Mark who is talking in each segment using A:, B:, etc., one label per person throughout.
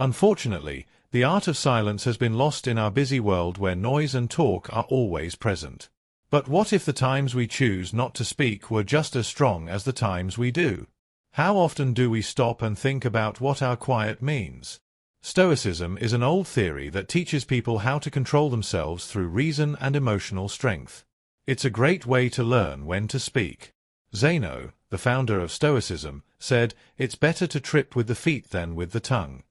A: Unfortunately, the art of silence has been lost in our busy world where noise and talk are always present. But what if the times we choose not to speak were just as strong as the times we do? How often do we stop and think about what our quiet means? Stoicism is an old theory that teaches people how to control themselves through reason and emotional strength. It's a great way to learn when to speak. Zeno, the founder of Stoicism, said, "It's better to trip with the feet than with the tongue."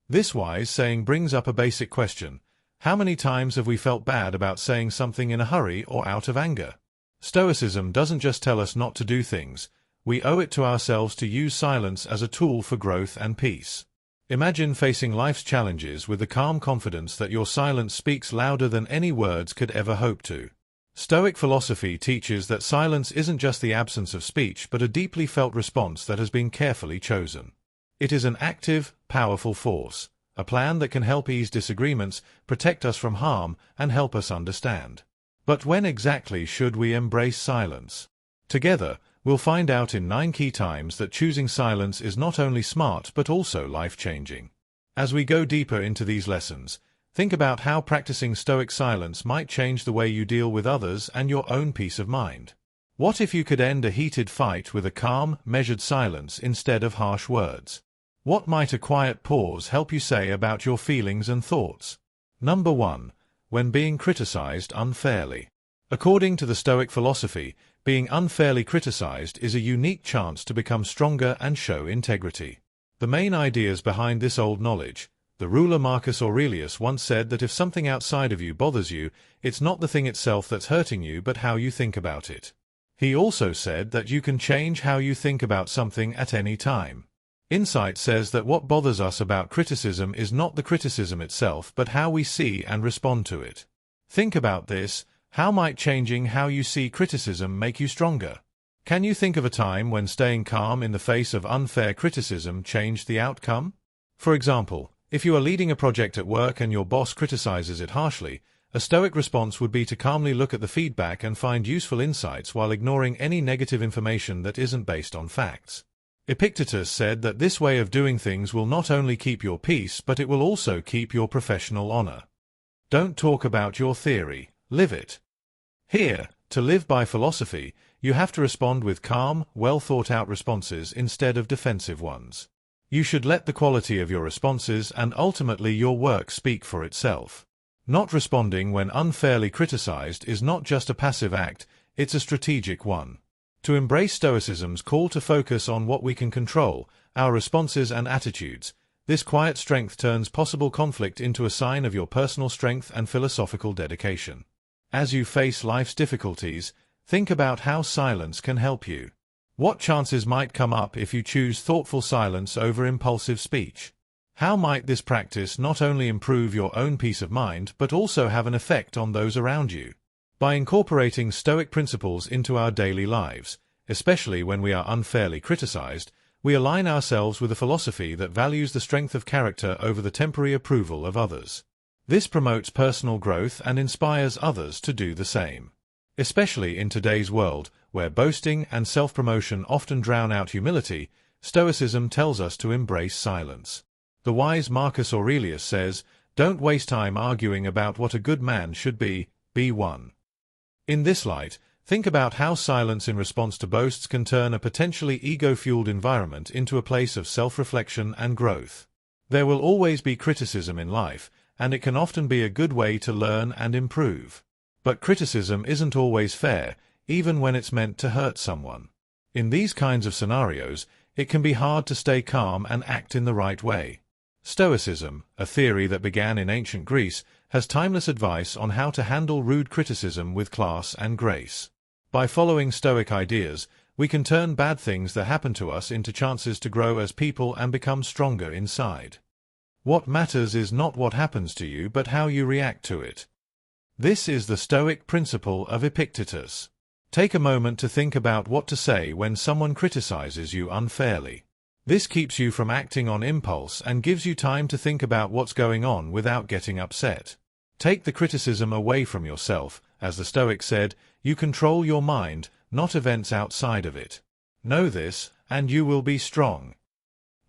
A: This wise saying brings up a basic question. How many times have we felt bad about saying something in a hurry or out of anger? Stoicism doesn't just tell us not to do things. We owe it to ourselves to use silence as a tool for growth and peace. Imagine facing life's challenges with the calm confidence that your silence speaks louder than any words could ever hope to. Stoic philosophy teaches that silence isn't just the absence of speech but a deeply felt response that has been carefully chosen. It is an active, powerful force, a plan that can help ease disagreements, protect us from harm, and help us understand. But when exactly should we embrace silence? Together, we'll find out in 9 key times that choosing silence is not only smart but also life-changing. As we go deeper into these lessons, think about how practicing Stoic silence might change the way you deal with others and your own peace of mind. What if you could end a heated fight with a calm, measured silence instead of harsh words? What might a quiet pause help you say about your feelings and thoughts? Number 1. When being criticized unfairly. According to the Stoic philosophy, being unfairly criticized is a unique chance to become stronger and show integrity. The main ideas behind this old knowledge. The ruler Marcus Aurelius once said that if something outside of you bothers you, it's not the thing itself that's hurting you but how you think about it. He also said that you can change how you think about something at any time. Insight says that what bothers us about criticism is not the criticism itself but how we see and respond to it. Think about this. How might changing how you see criticism make you stronger? Can you think of a time when staying calm in the face of unfair criticism changed the outcome? For example, if you are leading a project at work and your boss criticizes it harshly, a Stoic response would be to calmly look at the feedback and find useful insights while ignoring any negative information that isn't based on facts. Epictetus said that this way of doing things will not only keep your peace but it will also keep your professional honor. Don't talk about your theory, live it. Here, to live by philosophy, you have to respond with calm, well-thought-out responses instead of defensive ones. You should let the quality of your responses and ultimately your work speak for itself. Not responding when unfairly criticized is not just a passive act, it's a strategic one. To embrace Stoicism's call to focus on what we can control, our responses and attitudes, this quiet strength turns possible conflict into a sign of your personal strength and philosophical dedication. As you face life's difficulties, think about how silence can help you. What chances might come up if you choose thoughtful silence over impulsive speech? How might this practice not only improve your own peace of mind but also have an effect on those around you? By incorporating Stoic principles into our daily lives, especially when we are unfairly criticized, we align ourselves with a philosophy that values the strength of character over the temporary approval of others. This promotes personal growth and inspires others to do the same. Especially in today's world, where boasting and self-promotion often drown out humility, Stoicism tells us to embrace silence. The wise Marcus Aurelius says, "Don't waste time arguing about what a good man should be one." In this light, think about how silence in response to boasts can turn a potentially ego-fueled environment into a place of self-reflection and growth. There will always be criticism in life, and it can often be a good way to learn and improve. But criticism isn't always fair, even when it's meant to hurt someone. In these kinds of scenarios, it can be hard to stay calm and act in the right way. Stoicism, a theory that began in ancient Greece, has timeless advice on how to handle rude criticism with class and grace. By following Stoic ideas, we can turn bad things that happen to us into chances to grow as people and become stronger inside. What matters is not what happens to you but how you react to it. This is the Stoic principle of Epictetus. Take a moment to think about what to say when someone criticizes you unfairly. This keeps you from acting on impulse and gives you time to think about what's going on without getting upset. Take the criticism away from yourself. As the Stoics said, you control your mind, not events outside of it. Know this, and you will be strong.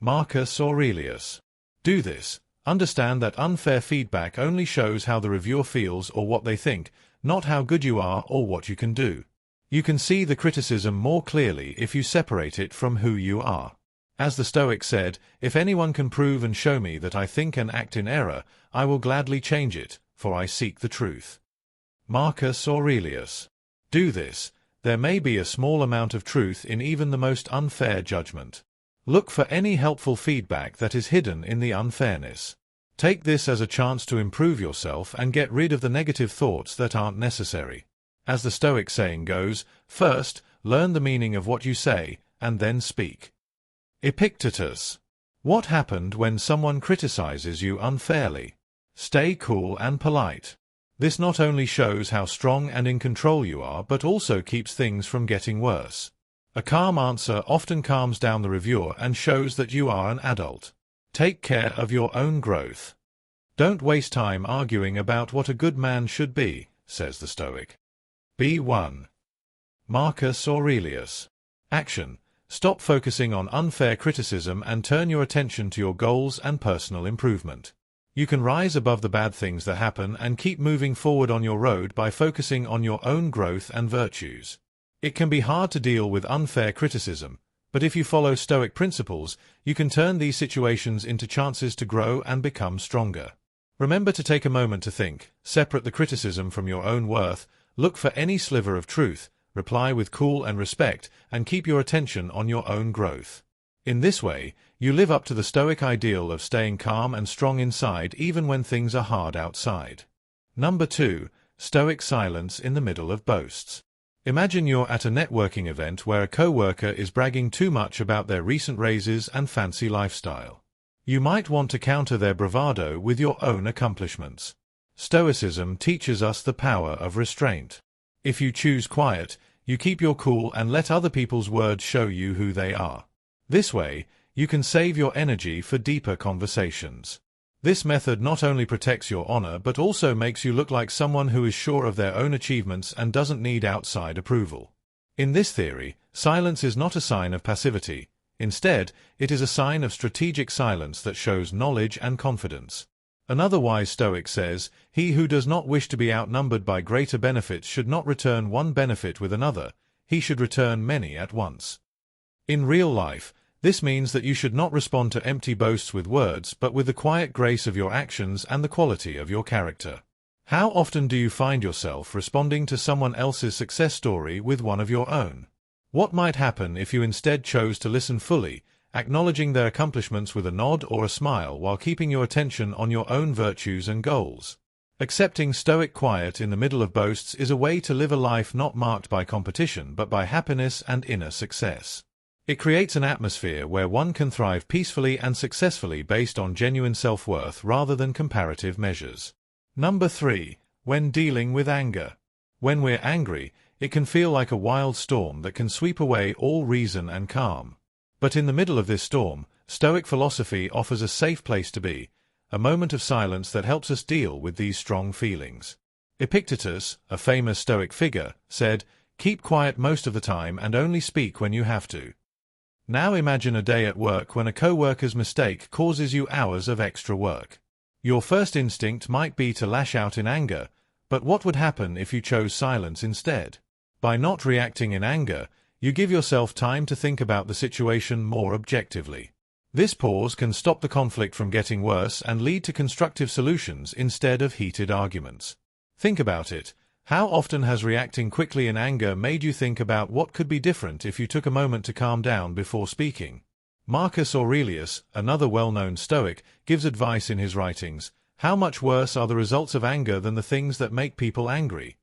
A: Marcus Aurelius. Do this. Understand that unfair feedback only shows how the reviewer feels or what they think, not how good you are or what you can do. You can see the criticism more clearly if you separate it from who you are. As the Stoic said, if anyone can prove and show me that I think and act in error, I will gladly change it, for I seek the truth. Marcus Aurelius. Do this. There may be a small amount of truth in even the most unfair judgment. Look for any helpful feedback that is hidden in the unfairness. Take this as a chance to improve yourself and get rid of the negative thoughts that aren't necessary. As the Stoic saying goes, first, learn the meaning of what you say, and then speak. Epictetus. What happened when someone criticizes you unfairly? Stay cool and polite. This not only shows how strong and in control you are, but also keeps things from getting worse. A calm answer often calms down the reviewer and shows that you are an adult. Take care of your own growth. Don't waste time arguing about what a good man should be, says the Stoic. B1. Marcus Aurelius. Action. Stop focusing on unfair criticism and turn your attention to your goals and personal improvement. You can rise above the bad things that happen and keep moving forward on your road by focusing on your own growth and virtues. It can be hard to deal with unfair criticism, but if you follow Stoic principles, you can turn these situations into chances to grow and become stronger. Remember to take a moment to think, separate the criticism from your own worth, look for any sliver of truth, reply with cool and respect, and keep your attention on your own growth. In this way, you live up to the Stoic ideal of staying calm and strong inside even when things are hard outside. Number 2. Stoic silence in the middle of boasts. Imagine you're at a networking event where a co-worker is bragging too much about their recent raises and fancy lifestyle. You might want to counter their bravado with your own accomplishments. Stoicism teaches us the power of restraint. If you choose quiet, you keep your cool and let other people's words show you who they are. This way, you can save your energy for deeper conversations. This method not only protects your honor but also makes you look like someone who is sure of their own achievements and doesn't need outside approval. In this theory, silence is not a sign of passivity. Instead, it is a sign of strategic silence that shows knowledge and confidence. Another wise Stoic says, "He who does not wish to be outnumbered by greater benefits should not return one benefit with another, he should return many at once." In real life, this means that you should not respond to empty boasts with words, but with the quiet grace of your actions and the quality of your character. How often do you find yourself responding to someone else's success story with one of your own? What might happen if you instead chose to listen fully, acknowledging their accomplishments with a nod or a smile while keeping your attention on your own virtues and goals? Accepting Stoic quiet in the middle of boasts is a way to live a life not marked by competition but by happiness and inner success. It creates an atmosphere where one can thrive peacefully and successfully based on genuine self-worth rather than comparative measures. Number 3. When dealing with anger. When we're angry, it can feel like a wild storm that can sweep away all reason and calm. But in the middle of this storm, Stoic philosophy offers a safe place to be, a moment of silence that helps us deal with these strong feelings. Epictetus, a famous Stoic figure, said, "Keep quiet most of the time and only speak when you have to." Now imagine a day at work when a co-worker's mistake causes you hours of extra work. Your first instinct might be to lash out in anger, but what would happen if you chose silence instead? By not reacting in anger, you give yourself time to think about the situation more objectively. This pause can stop the conflict from getting worse and lead to constructive solutions instead of heated arguments. Think about it. How often has reacting quickly in anger made you think about what could be different if you took a moment to calm down before speaking? Marcus Aurelius, another well-known Stoic, gives advice in his writings. How much worse are the results of anger than the things that make people angry?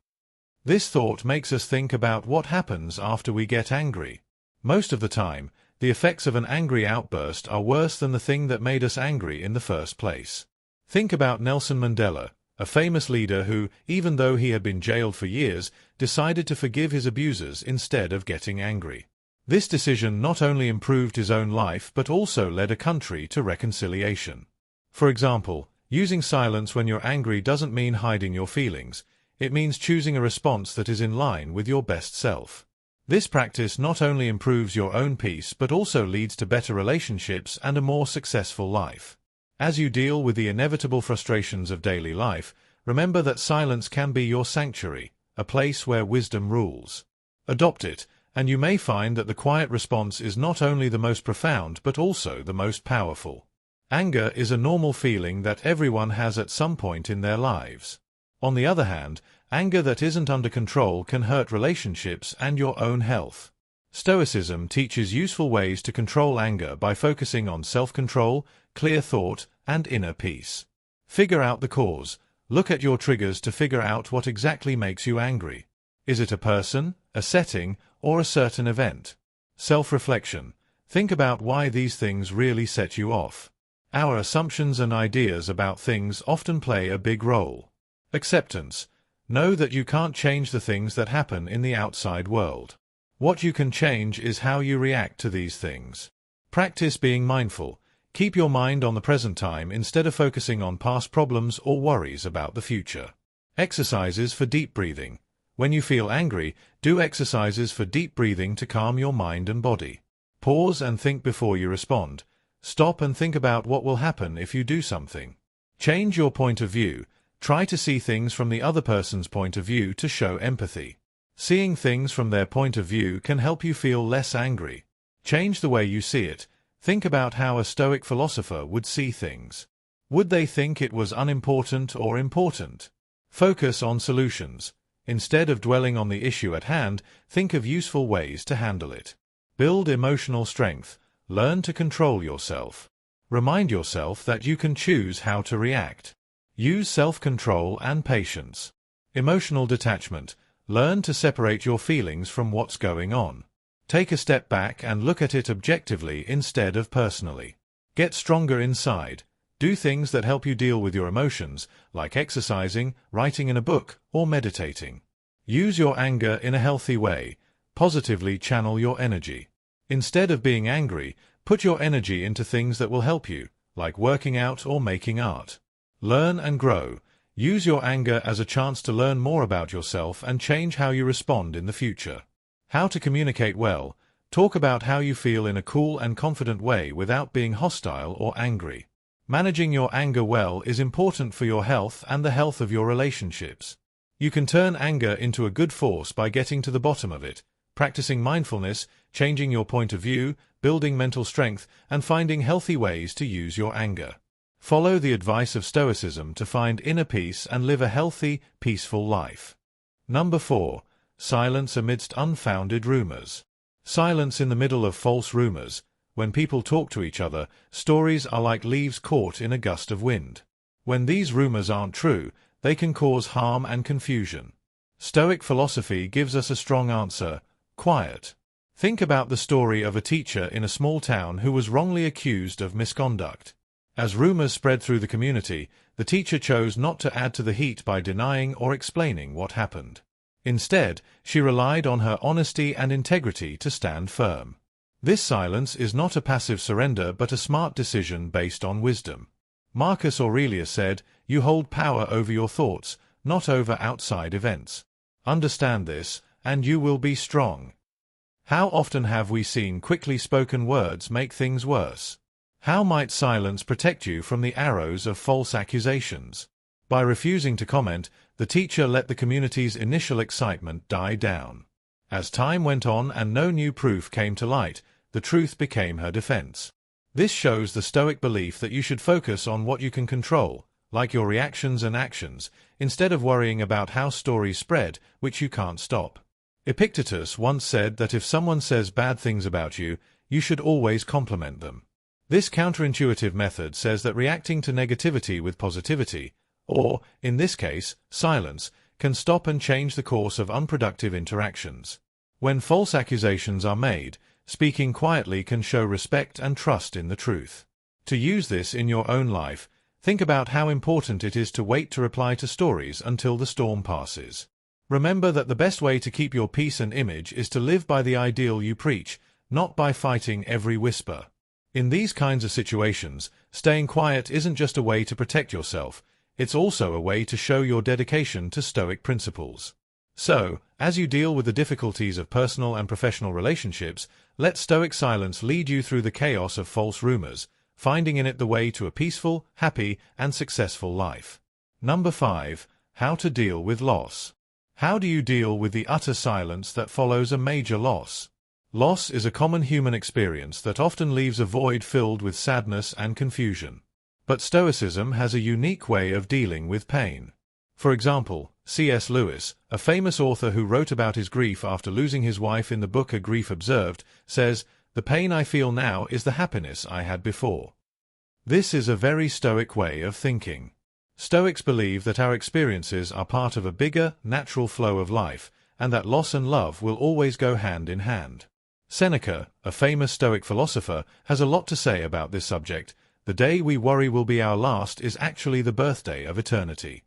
A: This thought makes us think about what happens after we get angry. Most of the time, the effects of an angry outburst are worse than the thing that made us angry in the first place. Think about Nelson Mandela, a famous leader who, even though he had been jailed for years, decided to forgive his abusers instead of getting angry. This decision not only improved his own life but also led a country to reconciliation. For example, using silence when you're angry doesn't mean hiding your feelings. It means choosing a response that is in line with your best self. This practice not only improves your own peace but also leads to better relationships and a more successful life. As you deal with the inevitable frustrations of daily life, remember that silence can be your sanctuary, a place where wisdom rules. Adopt it, and you may find that the quiet response is not only the most profound but also the most powerful. Anger is a normal feeling that everyone has at some point in their lives. On the other hand, anger that isn't under control can hurt relationships and your own health. Stoicism teaches useful ways to control anger by focusing on self-control, clear thought, and inner peace. Figure out the cause. Look at your triggers to figure out what exactly makes you angry. Is it a person, a setting, or a certain event? Self-reflection. Think about why these things really set you off. Our assumptions and ideas about things often play a big role. Acceptance. Know that you can't change the things that happen in the outside world. What you can change is how you react to these things. Practice being mindful. Keep your mind on the present time instead of focusing on past problems or worries about the future. Exercises for deep breathing. When you feel angry, do exercises for deep breathing to calm your mind and body. Pause and think before you respond. Stop and think about what will happen if you do something. Change your point of view. Try to see things from the other person's point of view to show empathy. Seeing things from their point of view can help you feel less angry. Change the way you see it. Think about how a Stoic philosopher would see things. Would they think it was unimportant or important? Focus on solutions. Instead of dwelling on the issue at hand, think of useful ways to handle it. Build emotional strength. Learn to control yourself. Remind yourself that you can choose how to react. Use self-control and patience. Emotional detachment. Learn to separate your feelings from what's going on. Take a step back and look at it objectively instead of personally. Get stronger inside. Do things that help you deal with your emotions, like exercising, writing in a book, or meditating. Use your anger in a healthy way. Positively channel your energy. Instead of being angry, put your energy into things that will help you, like working out or making art. Learn and grow. Use your anger as a chance to learn more about yourself and change how you respond in the future. How to communicate well. Talk about how you feel in a cool and confident way without being hostile or angry. Managing your anger well is important for your health and the health of your relationships. You can turn anger into a good force by getting to the bottom of it, practicing mindfulness, changing your point of view, building mental strength, and finding healthy ways to use your anger. Follow the advice of Stoicism to find inner peace and live a healthy, peaceful life. Number 4. Silence amidst unfounded rumors. Silence in the middle of false rumors. When people talk to each other, stories are like leaves caught in a gust of wind. When these rumors aren't true, they can cause harm and confusion. Stoic philosophy gives us a strong answer: quiet. Think about the story of a teacher in a small town who was wrongly accused of misconduct. As rumors spread through the community, the teacher chose not to add to the heat by denying or explaining what happened. Instead, she relied on her honesty and integrity to stand firm. This silence is not a passive surrender but a smart decision based on wisdom. Marcus Aurelius said, "You hold power over your thoughts, not over outside events. Understand this, and you will be strong." How often have we seen quickly spoken words make things worse? How might silence protect you from the arrows of false accusations? By refusing to comment, the teacher let the community's initial excitement die down. As time went on and no new proof came to light, the truth became her defense. This shows the Stoic belief that you should focus on what you can control, like your reactions and actions, instead of worrying about how stories spread, which you can't stop. Epictetus once said that if someone says bad things about you, you should always compliment them. This counterintuitive method says that reacting to negativity with positivity, or, in this case, silence, can stop and change the course of unproductive interactions. When false accusations are made, speaking quietly can show respect and trust in the truth. To use this in your own life, think about how important it is to wait to reply to stories until the storm passes. Remember that the best way to keep your peace and image is to live by the ideal you preach, not by fighting every whisper. In these kinds of situations, staying quiet isn't just a way to protect yourself, it's also a way to show your dedication to Stoic principles. So, as you deal with the difficulties of personal and professional relationships, let Stoic silence lead you through the chaos of false rumors, finding in it the way to a peaceful, happy, and successful life. Number 5. How to deal with loss. How do you deal with the utter silence that follows a major loss? Loss is a common human experience that often leaves a void filled with sadness and confusion. But Stoicism has a unique way of dealing with pain. For example, C.S. Lewis, a famous author who wrote about his grief after losing his wife in the book A Grief Observed, says, "The pain I feel now is the happiness I had before." This is a very Stoic way of thinking. Stoics believe that our experiences are part of a bigger, natural flow of life, and that loss and love will always go hand in hand. Seneca, a famous Stoic philosopher, has a lot to say about this subject. The day we worry will be our last is actually the birthday of eternity.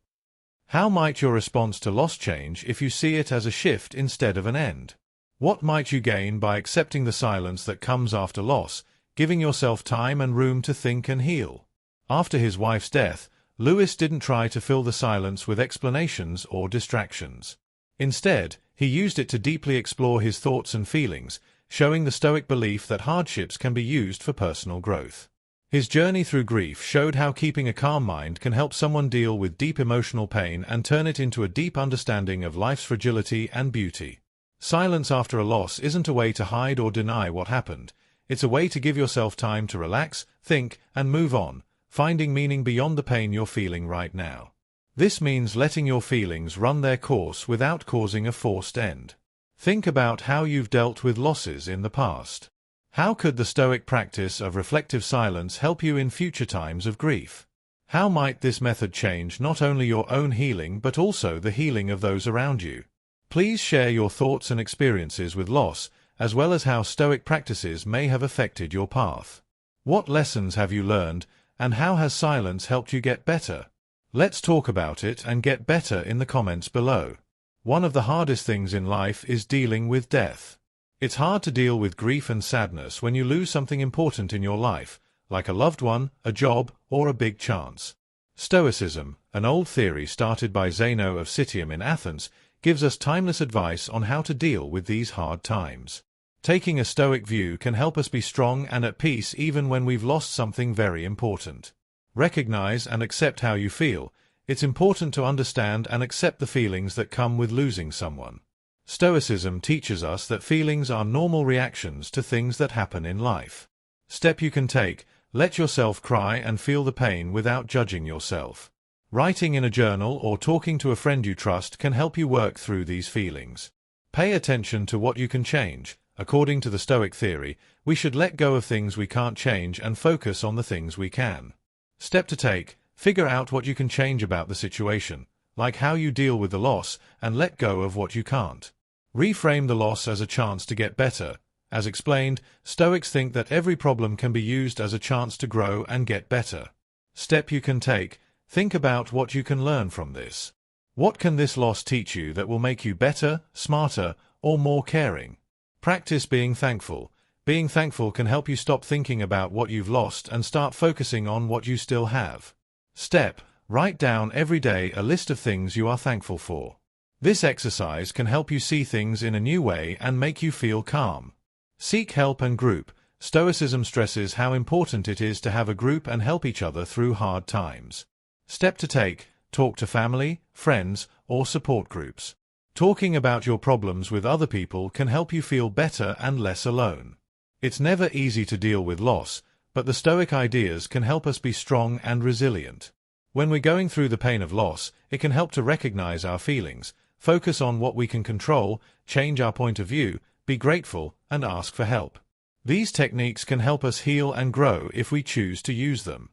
A: How might your response to loss change if you see it as a shift instead of an end? What might you gain by accepting the silence that comes after loss, giving yourself time and room to think and heal? After his wife's death, Lewis didn't try to fill the silence with explanations or distractions. Instead, he used it to deeply explore his thoughts and feelings, showing the Stoic belief that hardships can be used for personal growth. His journey through grief showed how keeping a calm mind can help someone deal with deep emotional pain and turn it into a deep understanding of life's fragility and beauty. Silence after a loss isn't a way to hide or deny what happened. It's a way to give yourself time to relax, think, and move on, finding meaning beyond the pain you're feeling right now. This means letting your feelings run their course without causing a forced end. Think about how you've dealt with losses in the past. How could the Stoic practice of reflective silence help you in future times of grief? How might this method change not only your own healing but also the healing of those around you? Please share your thoughts and experiences with loss, as well as how Stoic practices may have affected your path. What lessons have you learned, and how has silence helped you get better? Let's talk about it and get better in the comments below. One of the hardest things in life is dealing with death. It's hard to deal with grief and sadness when you lose something important in your life, like a loved one, a job, or a big chance. Stoicism, an old theory started by Zeno of Citium in Athens, gives us timeless advice on how to deal with these hard times. Taking a Stoic view can help us be strong and at peace even when we've lost something very important. Recognize and accept how you feel. It's important to understand and accept the feelings that come with losing someone. Stoicism teaches us that feelings are normal reactions to things that happen in life. Step you can take: let yourself cry and feel the pain without judging yourself. Writing in a journal or talking to a friend you trust can help you work through these feelings. Pay attention to what you can change. According to the Stoic theory, we should let go of things we can't change and focus on the things we can. Step to take: figure out what you can change about the situation, like how you deal with the loss, and let go of what you can't. Reframe the loss as a chance to get better. As explained, Stoics think that every problem can be used as a chance to grow and get better. Step you can take: think about what you can learn from this. What can this loss teach you that will make you better, smarter, or more caring? Practice being thankful. Being thankful can help you stop thinking about what you've lost and start focusing on what you still have. Step: write down every day a list of things you are thankful for. This exercise can help you see things in a new way and make you feel calm. Seek help and group. Stoicism stresses how important it is to have a group and help each other through hard times. Step to take: talk to family, friends, or support groups. Talking about your problems with other people can help you feel better and less alone. It's never easy to deal with loss, but the Stoic ideas can help us be strong and resilient. When we're going through the pain of loss, it can help to recognize our feelings, focus on what we can control, change our point of view, be grateful, and ask for help. These techniques can help us heal and grow if we choose to use them.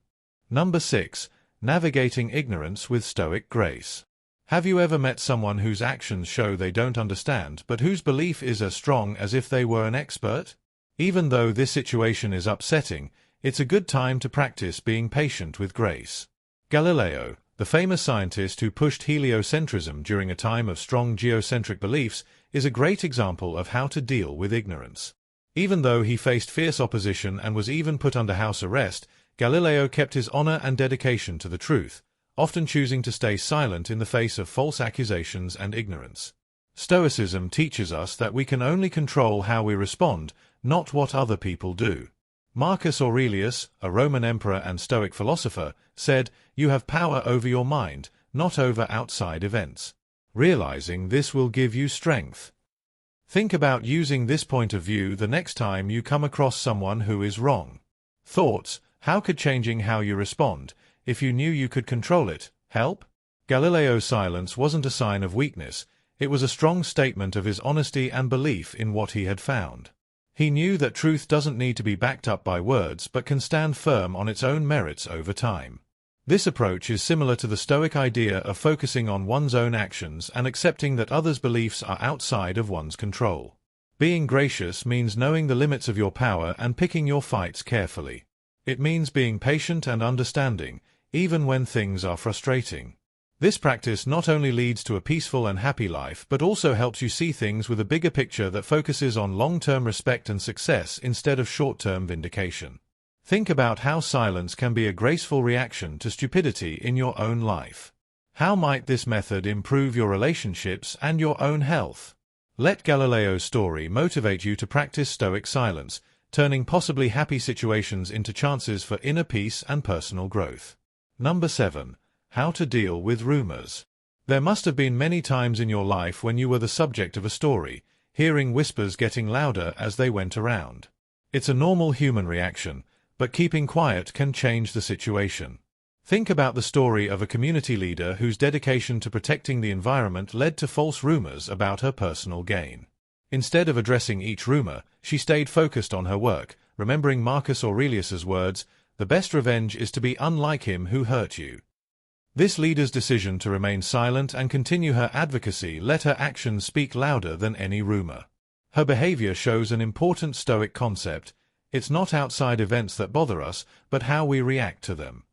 A: Number 6. Navigating ignorance with Stoic grace. Have you ever met someone whose actions show they don't understand, but whose belief is as strong as if they were an expert? Even though this situation is upsetting, it's a good time to practice being patient with grace. Galileo, the famous scientist who pushed heliocentrism during a time of strong geocentric beliefs, is a great example of how to deal with ignorance. Even though he faced fierce opposition and was even put under house arrest, Galileo kept his honor and dedication to the truth, often choosing to stay silent in the face of false accusations and ignorance. Stoicism teaches us that we can only control how we respond, not what other people do. Marcus Aurelius, a Roman emperor and Stoic philosopher, said, "You have power over your mind, not over outside events. Realizing this will give you strength." Think about using this point of view the next time you come across someone who is wrong. Thoughts: how could changing how you respond, if you knew you could control it, help? Galileo's silence wasn't a sign of weakness, it was a strong statement of his honesty and belief in what he had found. He knew that truth doesn't need to be backed up by words but can stand firm on its own merits over time. This approach is similar to the Stoic idea of focusing on one's own actions and accepting that others' beliefs are outside of one's control. Being gracious means knowing the limits of your power and picking your fights carefully. It means being patient and understanding, even when things are frustrating. This practice not only leads to a peaceful and happy life but also helps you see things with a bigger picture that focuses on long-term respect and success instead of short-term vindication. Think about how silence can be a graceful reaction to stupidity in your own life. How might this method improve your relationships and your own health? Let Galileo's story motivate you to practice Stoic silence, turning possibly happy situations into chances for inner peace and personal growth. Number 7. How to deal with rumors. There must have been many times in your life when you were the subject of a story, hearing whispers getting louder as they went around. It's a normal human reaction, but keeping quiet can change the situation. Think about the story of a community leader whose dedication to protecting the environment led to false rumors about her personal gain. Instead of addressing each rumor, she stayed focused on her work, remembering Marcus Aurelius's words, "The best revenge is to be unlike him who hurt you." This leader's decision to remain silent and continue her advocacy let her actions speak louder than any rumor. Her behavior shows an important Stoic concept: it's not outside events that bother us, but how we react to them.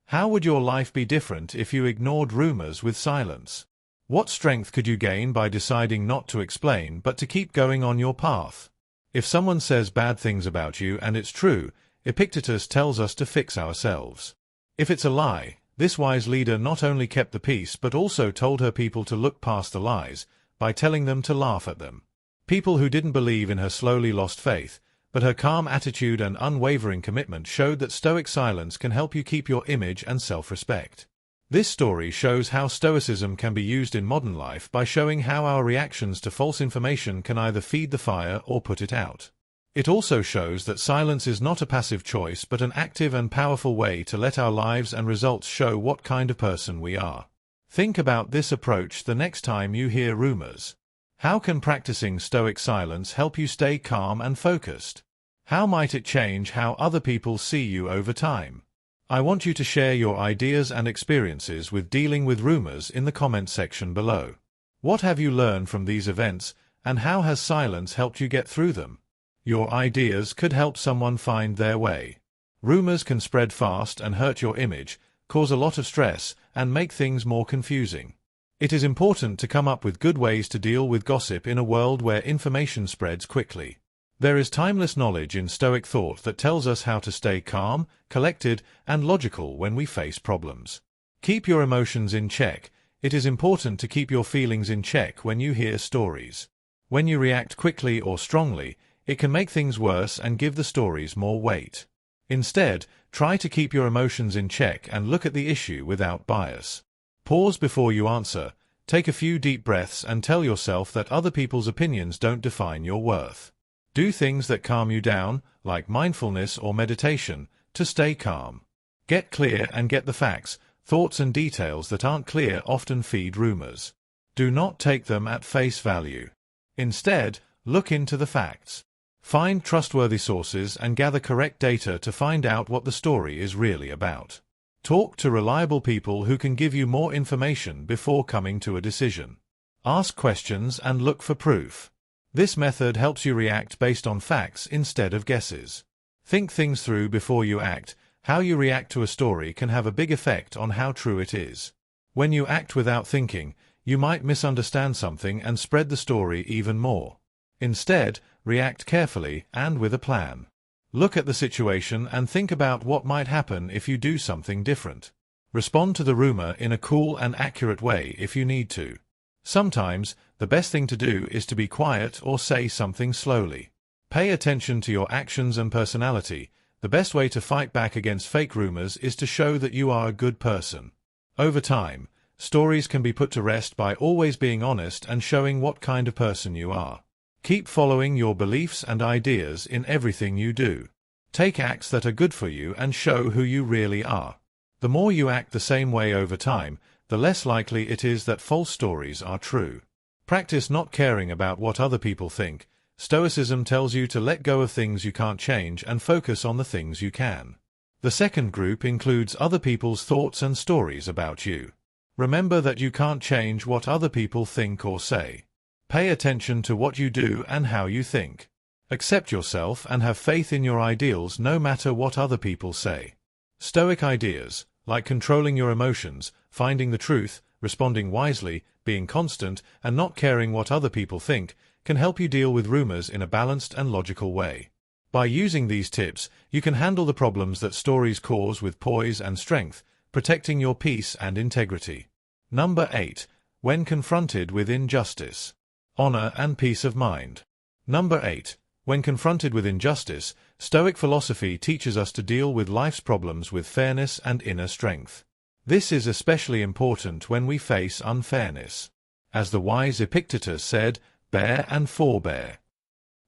A: How would your life be different if you ignored rumors with silence? What strength could you gain by deciding not to explain but to keep going on your path? If someone says bad things about you and it's true, Epictetus tells us to fix ourselves. If it's a lie, this wise leader not only kept the peace but also told her people to look past the lies, by telling them to laugh at them. People who didn't believe in her slowly lost faith, but her calm attitude and unwavering commitment showed that Stoic silence can help you keep your image and self-respect. This story shows how Stoicism can be used in modern life by showing how our reactions to false information can either feed the fire or put it out. It also shows that silence is not a passive choice but an active and powerful way to let our lives and results show what kind of person we are. Think about this approach the next time you hear rumors. How can practicing Stoic silence help you stay calm and focused? How might it change how other people see you over time? I want you to share your ideas and experiences with dealing with rumors in the comment section below. What have you learned from these events, and how has silence helped you get through them? Your ideas could help someone find their way. Rumors can spread fast and hurt your image, cause a lot of stress, and make things more confusing. It is important to come up with good ways to deal with gossip in a world where information spreads quickly. There is timeless knowledge in Stoic thought that tells us how to stay calm, collected, and logical when we face problems. Keep your emotions in check. It is important to keep your feelings in check when you hear stories. When you react quickly or strongly, it can make things worse and give the stories more weight. Instead, try to keep your emotions in check and look at the issue without bias. Pause before you answer, take a few deep breaths and tell yourself that other people's opinions don't define your worth. Do things that calm you down, like mindfulness or meditation, to stay calm. Get clear and get the facts. Thoughts and details that aren't clear often feed rumors. Do not take them at face value. Instead, look into the facts. Find trustworthy sources and gather correct data to find out what the story is really about. Talk to reliable people who can give you more information before coming to a decision. Ask questions and look for proof. This method helps you react based on facts instead of guesses. Think things through before you act. How you react to a story can have a big effect on how true it is. When you act without thinking, you might misunderstand something and spread the story even more. Instead, react carefully and with a plan. Look at the situation and think about what might happen if you do something different. Respond to the rumor in a cool and accurate way if you need to. Sometimes, the best thing to do is to be quiet or say something slowly. Pay attention to your actions and personality. The best way to fight back against fake rumors is to show that you are a good person. Over time, stories can be put to rest by always being honest and showing what kind of person you are. Keep following your beliefs and ideas in everything you do. Take acts that are good for you and show who you really are. The more you act the same way over time, the less likely it is that false stories are true. Practice not caring about what other people think. Stoicism tells you to let go of things you can't change and focus on the things you can. The second group includes other people's thoughts and stories about you. Remember that you can't change what other people think or say. Pay attention to what you do and how you think. Accept yourself and have faith in your ideals no matter what other people say. Stoic ideas, like controlling your emotions, finding the truth, responding wisely, being constant, and not caring what other people think, can help you deal with rumors in a balanced and logical way. By using these tips, you can handle the problems that stories cause with poise and strength, protecting your peace and integrity. Number 8. When confronted with injustice. Honor and peace of mind. Number 8. When confronted with injustice, Stoic philosophy teaches us to deal with life's problems with fairness and inner strength. This is especially important when we face unfairness. As the wise Epictetus said, bear and forbear.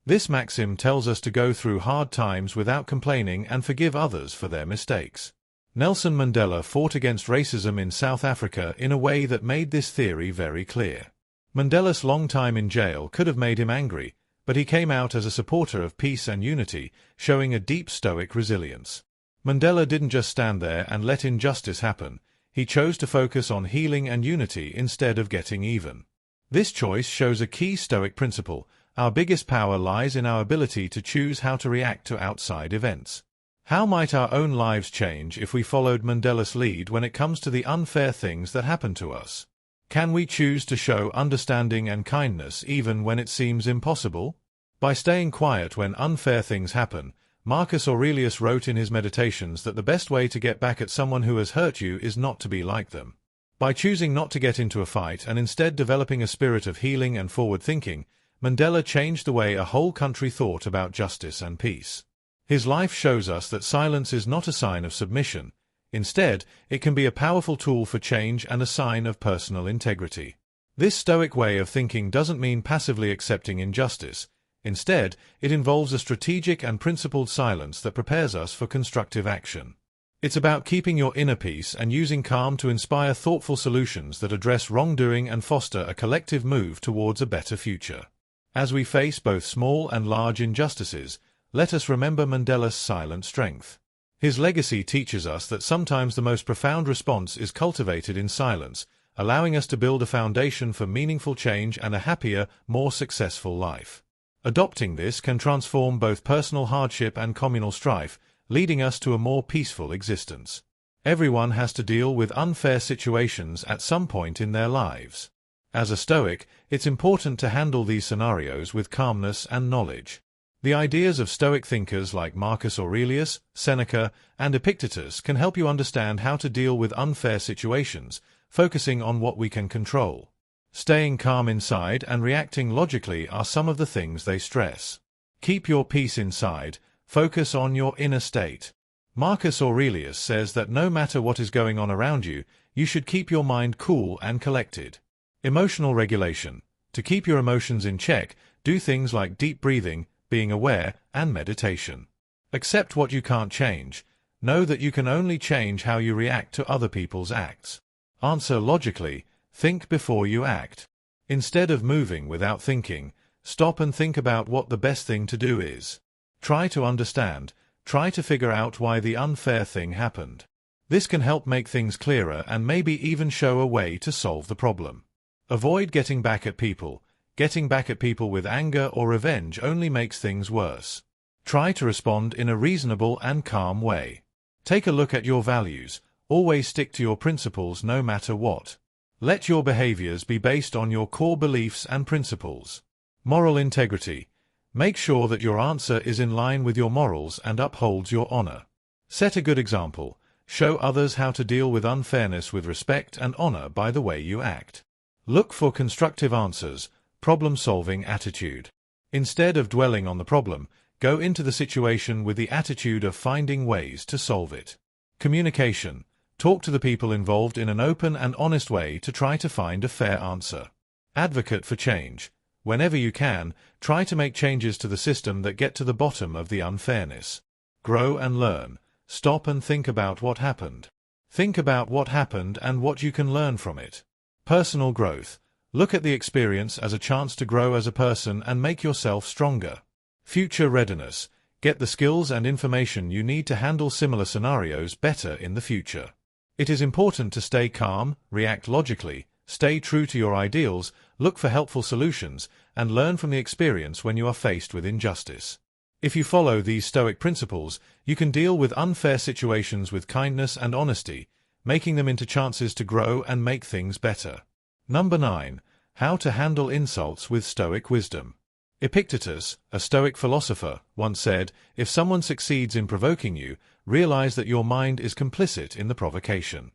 A: This maxim tells us to go through hard times without complaining and forgive others for their mistakes. Nelson Mandela fought against racism in South Africa in a way that made this theory very clear. Mandela's long time in jail could have made him angry, but he came out as a supporter of peace and unity, showing a deep Stoic resilience. Mandela didn't just stand there and let injustice happen. He chose to focus on healing and unity instead of getting even. This choice shows a key Stoic principle. Our biggest power lies in our ability to choose how to react to outside events. How might our own lives change if we followed Mandela's lead when it comes to the unfair things that happen to us? Can we choose to show understanding and kindness even when it seems impossible? By staying quiet when unfair things happen, Marcus Aurelius wrote in his Meditations that the best way to get back at someone who has hurt you is not to be like them. By choosing not to get into a fight and instead developing a spirit of healing and forward thinking, Mandela changed the way a whole country thought about justice and peace. His life shows us that silence is not a sign of submission. Instead, it can be a powerful tool for change and a sign of personal integrity. This Stoic way of thinking doesn't mean passively accepting injustice. Instead, it involves a strategic and principled silence that prepares us for constructive action. It's about keeping your inner peace and using calm to inspire thoughtful solutions that address wrongdoing and foster a collective move towards a better future. As we face both small and large injustices, let us remember Mandela's silent strength. His legacy teaches us that sometimes the most profound response is cultivated in silence, allowing us to build a foundation for meaningful change and a happier, more successful life. Adopting this can transform both personal hardship and communal strife, leading us to a more peaceful existence. Everyone has to deal with unfair situations at some point in their lives. As a Stoic, it's important to handle these scenarios with calmness and knowledge. The ideas of Stoic thinkers like Marcus Aurelius, Seneca, and Epictetus can help you understand how to deal with unfair situations, focusing on what we can control. Staying calm inside and reacting logically are some of the things they stress. Keep your peace inside. Focus on your inner state. Marcus Aurelius says that no matter what is going on around you, you should keep your mind cool and collected. Emotional regulation. To keep your emotions in check, do things like deep breathing, being aware, and meditation. Accept what you can't change. Know that you can only change how you react to other people's acts. Answer logically. Think before you act. Instead of moving without thinking, stop and think about what the best thing to do is. Try to understand. Try to figure out why the unfair thing happened. This can help make things clearer and maybe even show a way to solve the problem. Avoid getting back at people. Getting back at people with anger or revenge only makes things worse. Try to respond in a reasonable and calm way. Take a look at your values. Always stick to your principles no matter what. Let your behaviors be based on your core beliefs and principles. Moral integrity. Make sure that your answer is in line with your morals and upholds your honor. Set a good example. Show others how to deal with unfairness with respect and honor by the way you act. Look for constructive answers, problem-solving attitude. Instead of dwelling on the problem, go into the situation with the attitude of finding ways to solve it. Communication. Talk to the people involved in an open and honest way to try to find a fair answer. Advocate for change. Whenever you can, try to make changes to the system that get to the bottom of the unfairness. Grow and learn. Stop and think about what happened. Think about what happened and what you can learn from it. Personal growth. Look at the experience as a chance to grow as a person and make yourself stronger. Future readiness. Get the skills and information you need to handle similar scenarios better in the future. It is important to stay calm, react logically, stay true to your ideals, look for helpful solutions, and learn from the experience when you are faced with injustice. If you follow these Stoic principles, you can deal with unfair situations with kindness and honesty, making them into chances to grow and make things better. Number 9. How to handle insults with Stoic wisdom. Epictetus, a Stoic philosopher, once said, "If someone succeeds in provoking you, realize that your mind is complicit in the provocation."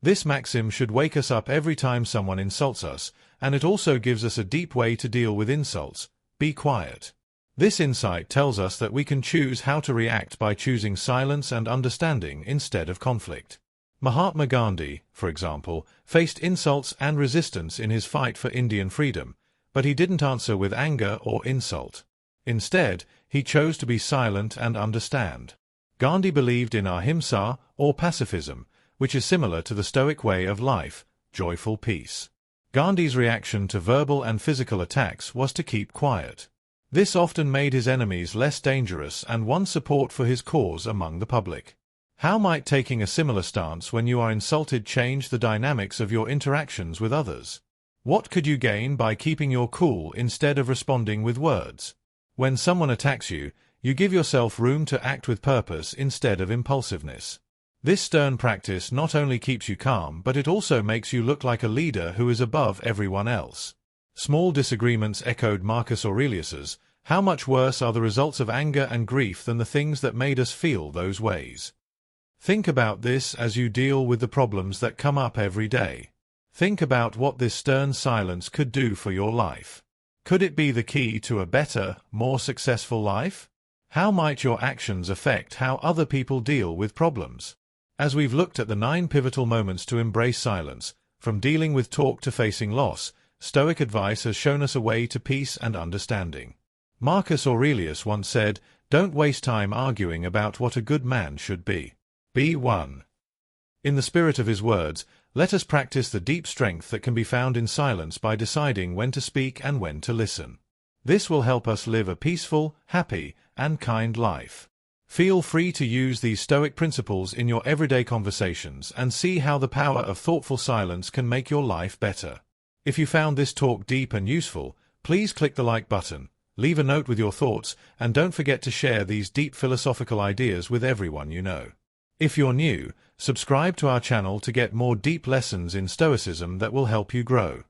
A: This maxim should wake us up every time someone insults us, and it also gives us a deep way to deal with insults. Be quiet. This insight tells us that we can choose how to react by choosing silence and understanding instead of conflict. Mahatma Gandhi, for example, faced insults and resistance in his fight for Indian freedom, but he didn't answer with anger or insult. Instead, he chose to be silent and understand. Gandhi believed in ahimsa, or pacifism, which is similar to the Stoic way of life, joyful peace. Gandhi's reaction to verbal and physical attacks was to keep quiet. This often made his enemies less dangerous and won support for his cause among the public. How might taking a similar stance when you are insulted change the dynamics of your interactions with others? What could you gain by keeping your cool instead of responding with words? When someone attacks you, you give yourself room to act with purpose instead of impulsiveness. This stern practice not only keeps you calm, but it also makes you look like a leader who is above everyone else. Small disagreements echoed Marcus Aurelius's, "How much worse are the results of anger and grief than the things that made us feel those ways?" Think about this as you deal with the problems that come up every day. Think about what this stern silence could do for your life. Could it be the key to a better, more successful life? How might your actions affect how other people deal with problems? As we've looked at the 9 pivotal moments to embrace silence, from dealing with talk to facing loss, Stoic advice has shown us a way to peace and understanding. Marcus Aurelius once said, "Don't waste time arguing about what a good man should be. Be one." In the spirit of his words, let us practice the deep strength that can be found in silence by deciding when to speak and when to listen. This will help us live a peaceful, happy, and kind life. Feel free to use these Stoic principles in your everyday conversations and see how the power of thoughtful silence can make your life better. If you found this talk deep and useful, please click the like button, leave a note with your thoughts, and don't forget to share these deep philosophical ideas with everyone you know. If you're new, subscribe to our channel to get more deep lessons in Stoicism that will help you grow.